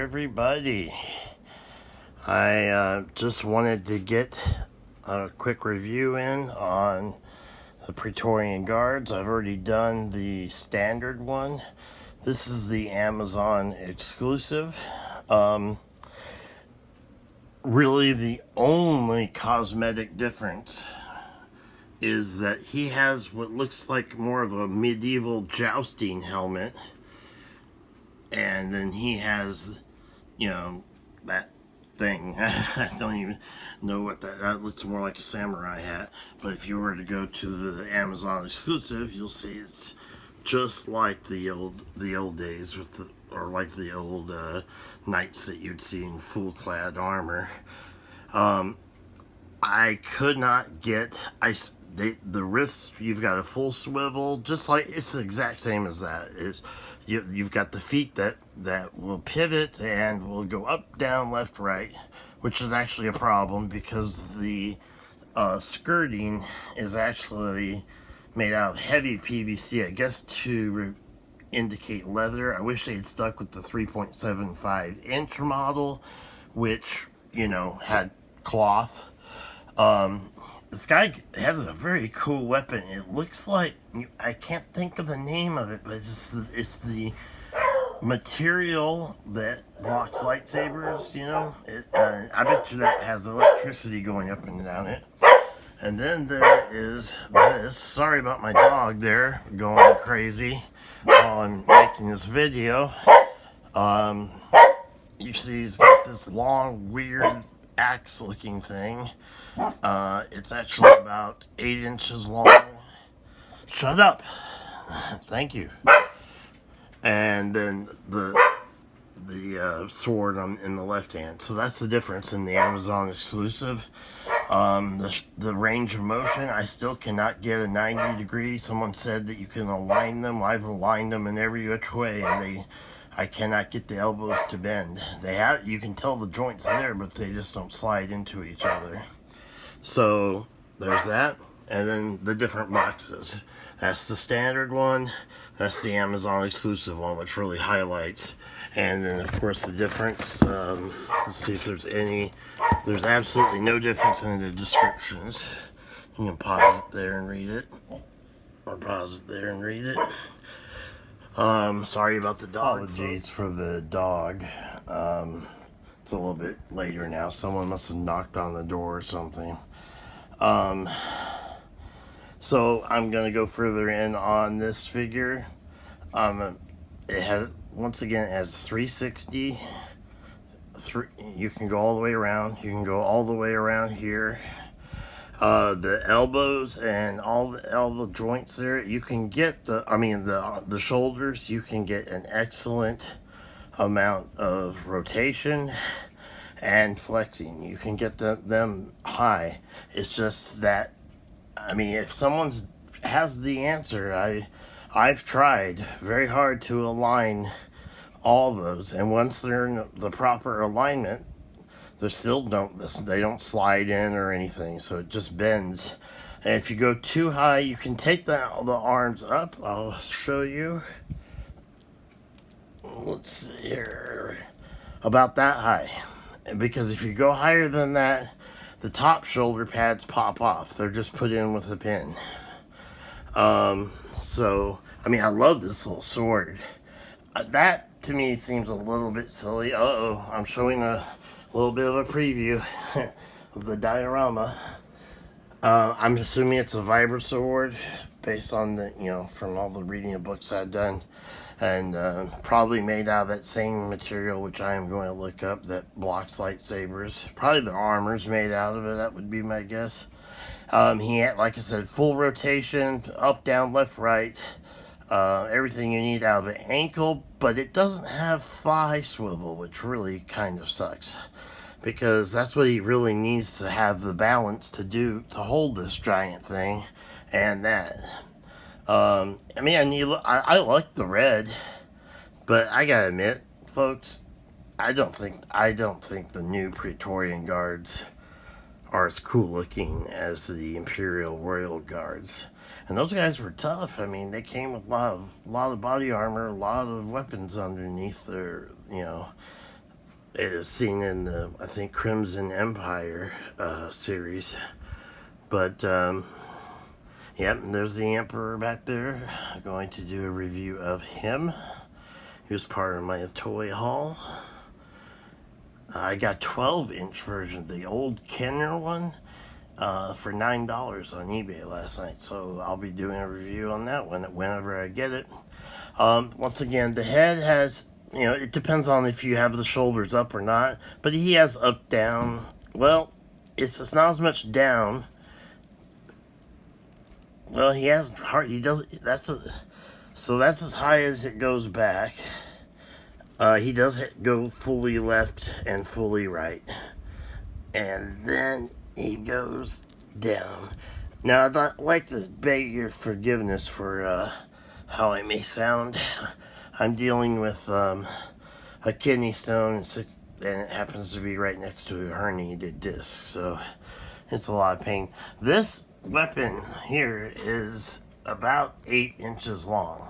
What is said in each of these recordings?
everybody. I just wanted to get a quick review in on the Praetorian Guards. I've already done the standard one. This is the Amazon exclusive. Really the only cosmetic difference is that he has what looks like more of a medieval jousting helmet, and then he has, that thing. I don't even know what that looks more like a samurai hat. But if you were to go to the Amazon exclusive, you'll see it's just like the old days with like the old knights that you'd see in full clad armor. I could not get the wrist. You've got a full swivel, just like it's the exact same as that. You've got the feet that will pivot and will go up, down, left, right, which is actually a problem because the skirting is actually made out of heavy PVC, I guess to indicate leather. I wish they'd stuck with the 3.75 inch model, which, had cloth. This guy has a very cool weapon. It looks like, I can't think of the name of it, but it's the material that blocks lightsabers, I bet you that has electricity going up and down it. And then there is this. Sorry about my dog there going crazy while I'm making this video. You see he's got this long, weird axe looking thing. It's actually about 8 inches long. Shut up. Thank you. And then the sword in the left hand. So that's the difference in the Amazon exclusive. The range of motion, I still cannot get a 90 degree. Someone said that you can align them. I've aligned them in every which way, and I cannot get the elbows to bend. You can tell the joints there, but they just don't slide into each other. So there's that, and then the different boxes. That's the standard one. That's the Amazon exclusive one, which really highlights. And then, of course, the difference. Let's see if there's any. There's absolutely no difference in the descriptions. You can pause it there and read it, or pause it there and read it. Sorry about the dog. Apologies for the dog. It's a little bit later now. Someone must have knocked on the door or something. So I'm gonna go further in on this figure. It has, once again, it has 360. You can go all the way around. You can go all the way around here. The elbows and all the joints there. You can get the shoulders. You can get an excellent amount of rotation and flexing. You can get them high. It's just that, if someone has the answer, I've tried very hard to align all those, and once they're in the proper alignment, they don't slide in or anything, so it just bends. And if you go too high, you can take the arms up. I'll show you. Let's see here, about that high, because if you go higher than that, the top shoulder pads pop off. They're just put in with a pin. So I love this little sword. That to me seems a little bit silly. I'm showing a little bit of a preview of the diorama. I'm assuming it's a vibra sword based on from all the reading of books I've done, and probably made out of that same material, which I am going to look up, that blocks lightsabers. Probably the armor's made out of it. That would be my guess. He had, like I said, full rotation, up, down, left, right. Everything you need out of an ankle, but it doesn't have thigh swivel, which really kind of sucks, because that's what he really needs to have the balance to hold this giant thing. And that I like the red, but I gotta admit, folks, I don't think the new Praetorian Guards are as cool looking as the Imperial Royal Guards. And those guys were tough. They came with a lot of body armor, a lot of weapons underneath their, It is seen in the, I think, Crimson Empire series. But, yep, there's the Emperor back there. I'm going to do a review of him. He was part of my toy haul. I got 12-inch version, the old Kenner one, for $9 on eBay last night. So I'll be doing a review on that one whenever I get it. Once again, the head has, it depends on if you have the shoulders up or not. But he has up, down. Well, it's not as much down. Well, he has heart. He does. So that's as high as it goes back. He does go fully left and fully right, and then he goes down. Now, I'd like to beg your forgiveness for how I may sound. I'm dealing with a kidney stone, and it happens to be right next to a herniated disc, so it's a lot of pain. This weapon here is about 8 inches long.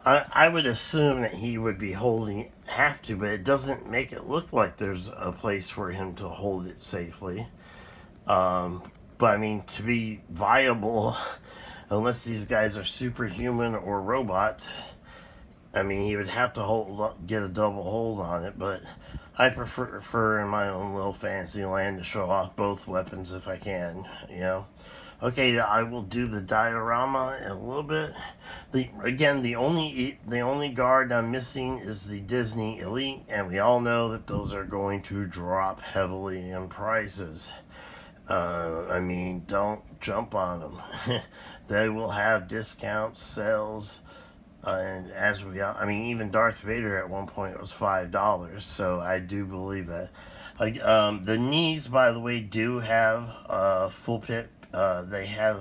I would assume that he would be holding, have to, but it doesn't make it look like there's a place for him to hold it safely. But I mean, to be viable, unless these guys are superhuman or robots, I mean, he would have to get a double hold on it, but I prefer in my own little fantasy land to show off both weapons if I can, Okay, I will do the diorama in a little bit. The only guard I'm missing is the Disney Elite, and we all know that those are going to drop heavily in prices. I mean, don't jump on them. They will have discounts, sales, and even Darth Vader at one point was $5. So I do believe that. The knees, by the way, do have full pit. They have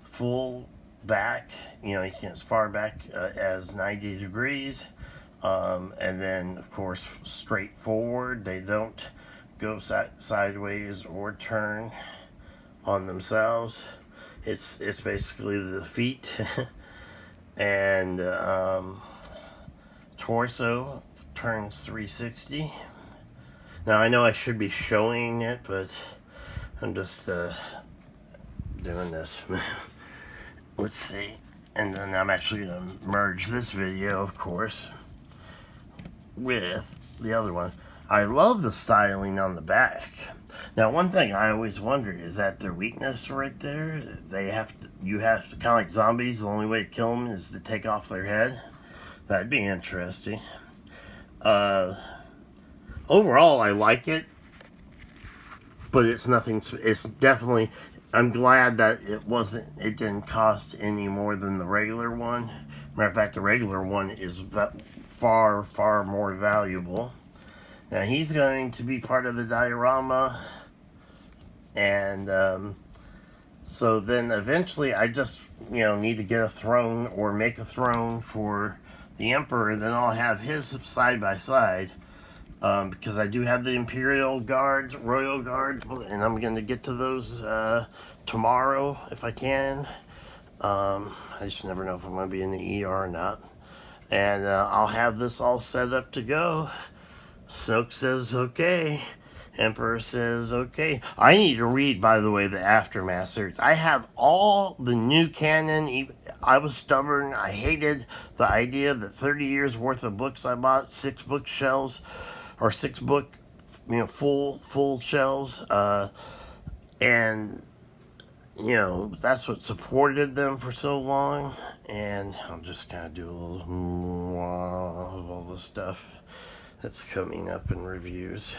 full back, you can as far back as 90 degrees, and then of course straight forward. They don't go sideways or turn on themselves. It's basically the feet and torso turns 360. Now I know I should be showing it, but I'm just doing this. Let's see. And then I'm actually going to merge this video, of course, with the other one. I love the styling on the back. Now, one thing I always wondered, is that their weakness right there? You have to, kind of like zombies, the only way to kill them is to take off their head. That'd be interesting. Overall, I like it. But it's nothing, it's definitely, I'm glad that it didn't cost any more than the regular one. Matter of fact, the regular one is far, far more valuable. Now, he's going to be part of the diorama. And so then eventually I just, need to get a throne or make a throne for the Emperor. Then I'll have his side by side. Because I do have the Imperial Guards, Royal Guards, and I'm going to get to those tomorrow if I can. I just never know if I'm going to be in the ER or not. And I'll have this all set up to go. Snoke says okay. Emperor says okay. I need to read, by the way, the Aftermath series. I have all the new canon. I was stubborn. I hated the idea that 30 years worth of books I bought, 6 bookshelves, or 6 book, full shelves, and that's what supported them for so long. And I'll just kind of do a little more of all the stuff that's coming up in reviews.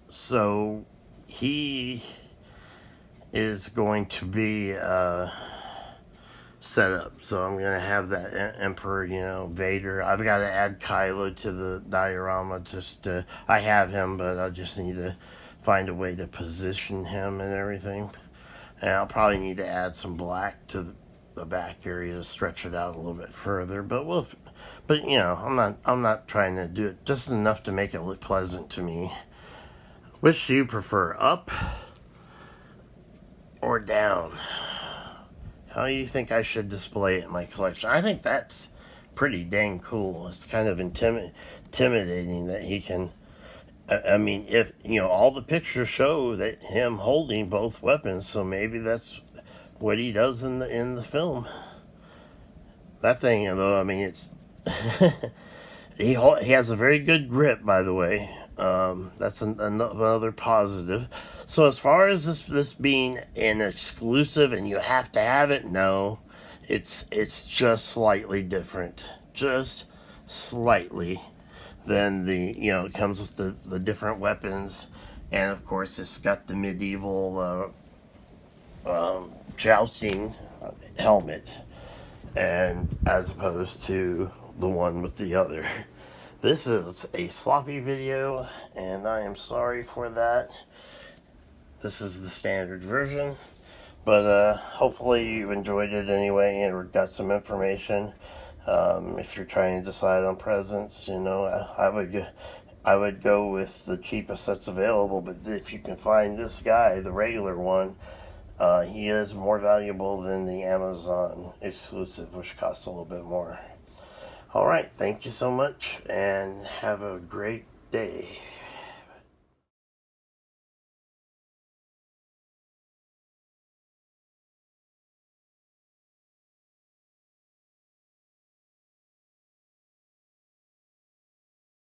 So he is going to be set up. So I'm going to have that Emperor, Vader. I've got to add Kylo to the diorama. I have him, but I just need to find a way to position him and everything. And I'll probably need to add some black to the back area to stretch it out a little bit further. But I'm not trying to do it, just enough to make it look pleasant to me. Which do you prefer, up or down? How do you think I should display it in my collection? I think that's pretty dang cool. It's kind of intimidating that he can. I mean, if all the pictures show that him holding both weapons, so maybe that's what he does in the film. That thing, though, I mean, it's he has a very good grip, by the way. That's another positive. So as far as this being an exclusive and you have to have it, no, it's just slightly different, just slightly. Than it comes with the different weapons, and of course it's got the medieval jousting helmet, and as opposed to the one with the other. This is a sloppy video, and I am sorry for that. This is the standard version, but hopefully you enjoyed it anyway and got some information. If you're trying to decide on presents, I would go with the cheapest that's available. But if you can find this guy, the regular one, he is more valuable than the Amazon exclusive, which costs a little bit more. All right, thank you so much, and have a great day.